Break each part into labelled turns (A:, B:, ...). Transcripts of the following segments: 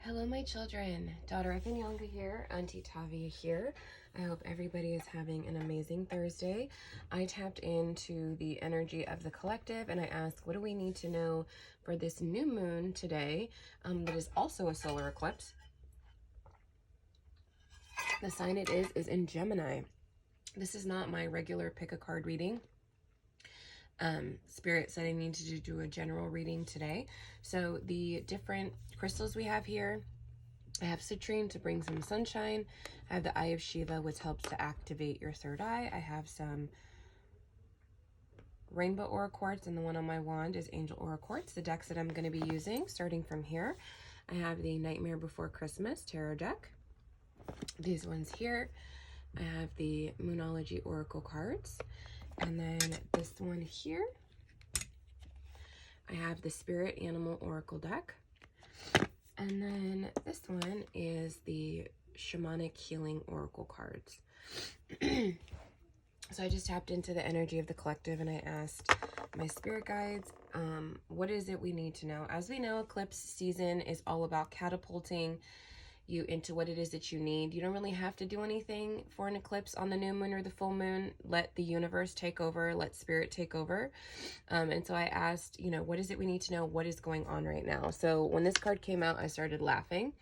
A: Hello, my children. Daughter Akanyanga here, Auntie Tavia here. I hope everybody is having an amazing Thursday. I tapped into the energy of the collective and I asked, what do we need to know for this new moon today that is also a solar eclipse? The sign it is in Gemini. This is not my regular pick a card reading. Spirit said I needed to do a general reading today. So the different crystals we have here, I have citrine to bring some sunshine. I have the Eye of Shiva, which helps to activate your third eye. I have some rainbow aura quartz, and the one on my wand is angel aura quartz. The decks that I'm going to be using, starting from here, I have the Nightmare Before Christmas tarot deck. These ones here, I have the Moonology oracle cards. And then this one here, I have the Spirit Animal Oracle deck. And then this one is the Shamanic Healing Oracle cards. So I just tapped into the energy of the collective and I asked my spirit guides, what is it we need to know? As we know, eclipse season is all about catapulting you into what it is that you need. You don't really have to do anything for an eclipse on the new moon or the full moon. Let the universe take over, let spirit take over. And so I asked, what is it we need to know? What is going on right now? So when this card came out, I started laughing.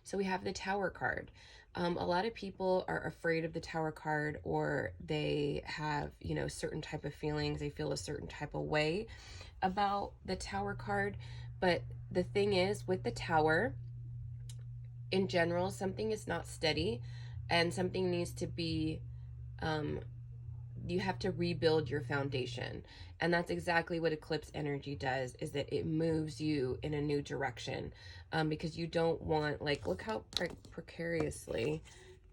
A: So we have the Tower card. A lot of people are afraid of the Tower card, or they have, certain type of feelings. They feel a certain type of way about the Tower card. But the thing is, with the Tower, in general, something is not steady and something needs to be, you have to rebuild your foundation. And that's exactly what eclipse energy does, is that it moves you in a new direction, because you don't want, look how precariously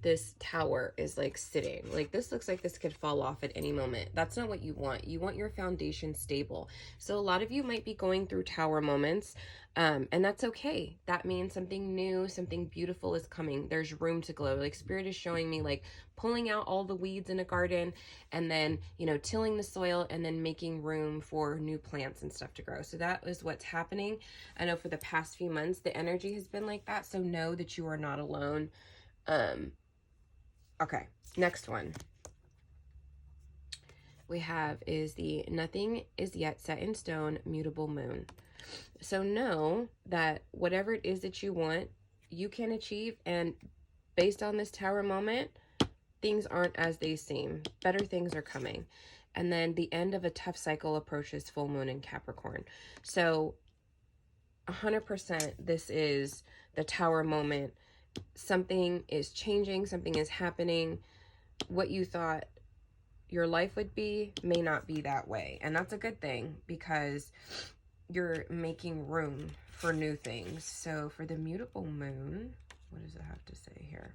A: this tower is sitting. This looks like this could fall off at any moment. That's not what you want. You want your foundation stable. So a lot of you might be going through tower moments, and that's okay. That means something new, something beautiful is coming. There's room to grow. Spirit is showing me pulling out all the weeds in a garden and then, tilling the soil and then making room for new plants and stuff to grow. So that is what's happening. I know for the past few months, the energy has been like that. So know that you are not alone. Okay, next one we have is the Nothing Is Yet Set in Stone Mutable Moon. So know that whatever it is that you want, you can achieve. And based on this tower moment, things aren't as they seem. Better things are coming. And then the end of a tough cycle approaches full moon in Capricorn. So 100% this is the tower moment. Something is changing. Something is happening. What you thought your life would be may not be that way. And that's a good thing, because you're making room for new things. So for the mutable moon, what does it have to say here?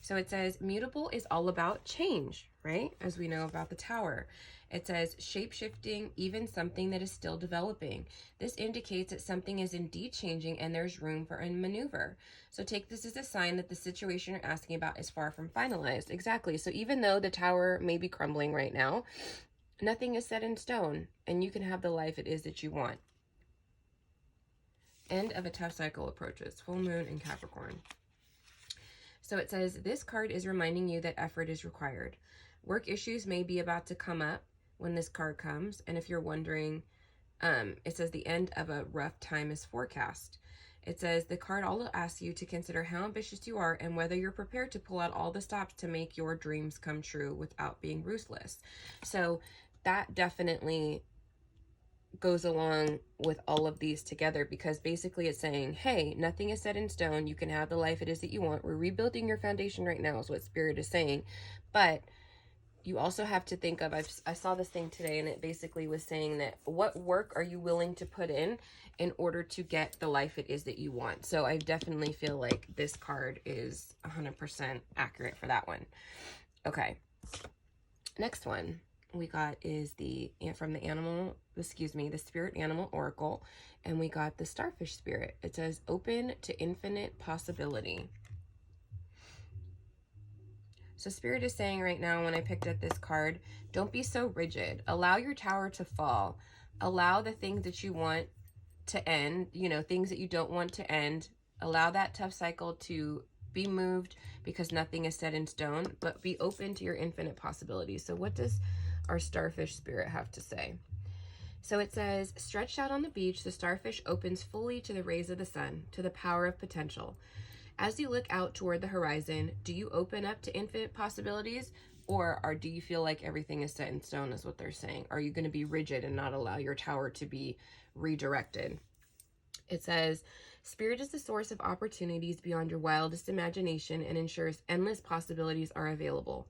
A: So it says mutable is all about change, right? As we know about the tower. It says shape-shifting, even something that is still developing. This indicates that something is indeed changing and there's room for a maneuver. So take this as a sign that the situation you're asking about is far from finalized. Exactly. So even though the tower may be crumbling right now, nothing is set in stone and you can have the life it is that you want. End of a tough cycle approaches. Full moon in Capricorn. So it says, this card is reminding you that effort is required. Work issues may be about to come up when this card comes. And if you're wondering, it says the end of a rough time is forecast. It says the card also asks you to consider how ambitious you are and whether you're prepared to pull out all the stops to make your dreams come true without being ruthless. So that definitely goes along with all of these together, because basically it's saying, hey, nothing is set in stone. You can have the life it is that you want. We're rebuilding your foundation right now is what Spirit is saying. But you also have to think of, I saw this thing today and it basically was saying that what work are you willing to put in order to get the life it is that you want. So I definitely feel like this card is 100% accurate for that one. Okay, next one we got is from the Spirit Animal Oracle, and we got the Starfish Spirit. It says open to infinite possibility. So Spirit is saying right now, when I picked up this card, don't be so rigid. Allow your tower to fall. Allow the things that you want to end, things that you don't want to end. Allow that tough cycle to be moved because nothing is set in stone, but be open to your infinite possibilities. So what does our starfish spirit have to say? So it says, stretched out on the beach, the starfish opens fully to the rays of the sun, to the power of potential. As you look out toward the horizon, do you open up to infinite possibilities, or do you feel like everything is set in stone, is what they're saying? Are you going to be rigid and not allow your tower to be redirected? It says, Spirit is the source of opportunities beyond your wildest imagination and ensures endless possibilities are available.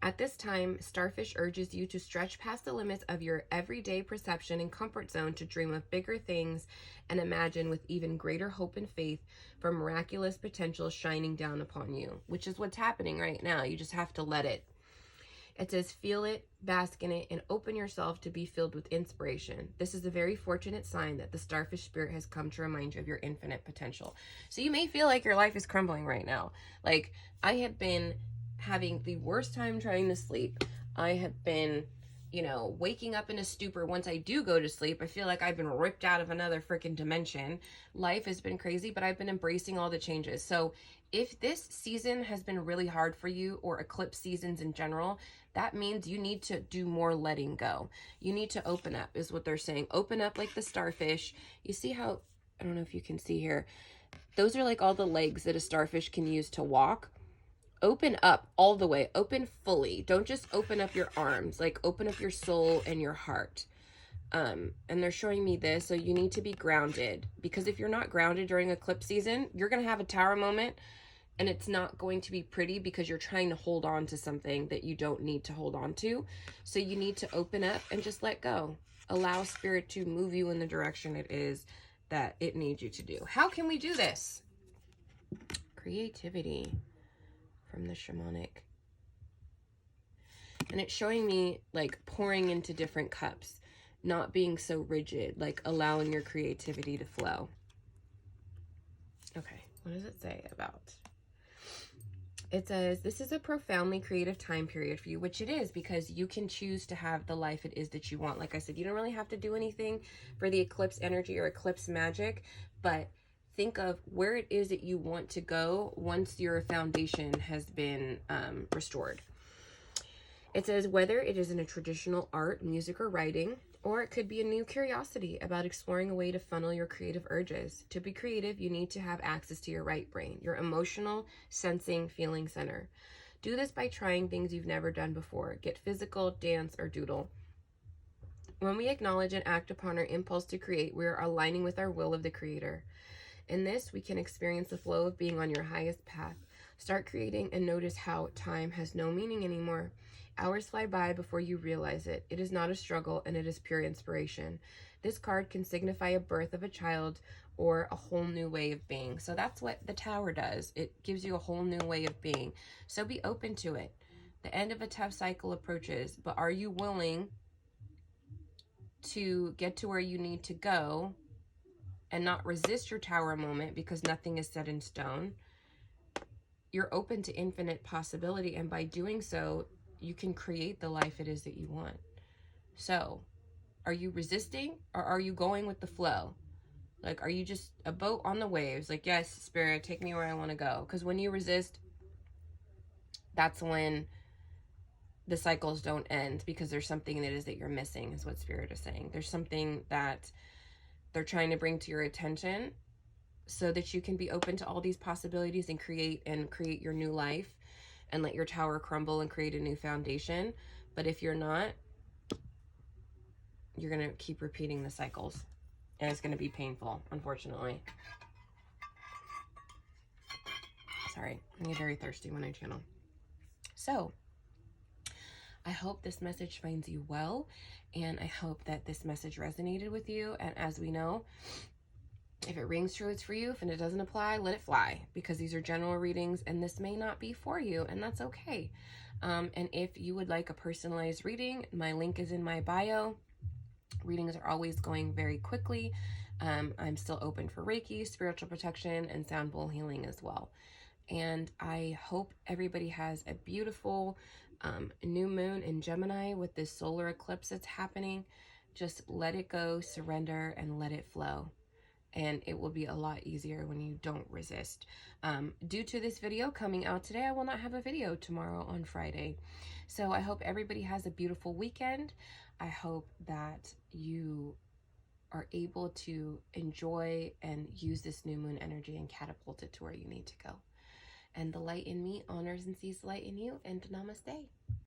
A: At this time, Starfish urges you to stretch past the limits of your everyday perception and comfort zone to dream of bigger things and imagine with even greater hope and faith for miraculous potential shining down upon you, which is what's happening right now. You just have to let it. It says, feel it, bask in it, and open yourself to be filled with inspiration. This is a very fortunate sign that the starfish spirit has come to remind you of your infinite potential. So you may feel like your life is crumbling right now. Like, I have been having the worst time trying to sleep. I have been, waking up in a stupor. Once I do go to sleep, I feel like I've been ripped out of another freaking dimension. Life has been crazy, but I've been embracing all the changes. So if this season has been really hard for you, or eclipse seasons in general, that means you need to do more letting go. You need to open up, is what they're saying. Open up like the starfish. You see how, I don't know if you can see here, those are like all the legs that a starfish can use to walk. Open up all the way, open fully. Don't just open up your arms, like open up your soul and your heart. And they're showing me this, so you need to be grounded, because if you're not grounded during eclipse season, you're going to have a tower moment, and it's not going to be pretty because you're trying to hold on to something that you don't need to hold on to. So you need to open up and just let go. Allow spirit to move you in the direction it is that it needs you to do. How can we do this? Creativity from the shamanic. And it's showing me like pouring into different cups, not being so rigid, like allowing your creativity to flow. Okay, what does it say about? It says, this is a profoundly creative time period for you, which it is, because you can choose to have the life it is that you want. Like I said, you don't really have to do anything for the eclipse energy or eclipse magic, but think of where it is that you want to go once your foundation has been restored. It says, whether it is in a traditional art, music, or writing, or it could be a new curiosity about exploring a way to funnel your creative urges. To be creative, you need to have access to your right brain, your emotional, sensing, feeling center. Do this by trying things you've never done before. Get physical, dance, or doodle. When we acknowledge and act upon our impulse to create, we are aligning with our will of the Creator. In this, we can experience the flow of being on your highest path. Start creating and notice how time has no meaning anymore. Hours fly by before you realize it. It is not a struggle, and it is pure inspiration. This card can signify a birth of a child or a whole new way of being. So that's what the tower does. It gives you a whole new way of being. So be open to it. The end of a tough cycle approaches, but are you willing to get to where you need to go and not resist your tower moment because nothing is set in stone? You're open to infinite possibility, and by doing so, you can create the life it is that you want. So, are you resisting, or are you going with the flow? Like, are you just a boat on the waves? Like, yes, Spirit, take me where I want to go. Because when you resist, that's when the cycles don't end, because there's something that is that you're missing, is what Spirit is saying. There's something that they're trying to bring to your attention so that you can be open to all these possibilities and create your new life and let your tower crumble and create a new foundation. But if you're not, you're going to keep repeating the cycles, and it's going to be painful, unfortunately. Sorry, I get very thirsty when I channel. So, I hope this message finds you well, and I hope that this message resonated with you. And as we know, if it rings true, it's for you. If it doesn't apply, let it fly, because these are general readings and this may not be for you, and that's okay. And if you would like a personalized reading, my link is in my bio. Readings are always going very quickly. I'm still open for Reiki, spiritual protection, and sound bowl healing as well. And I hope everybody has a beautiful new moon in Gemini with this solar eclipse that's happening. Just let it go, surrender, and let it flow. and it will be a lot easier when you don't resist. Due to this video coming out today, I will not have a video tomorrow on Friday. So I hope everybody has a beautiful weekend. I hope that you are able to enjoy and use this new moon energy and catapult it to where you need to go. And the light in me honors and sees the light in you, and namaste.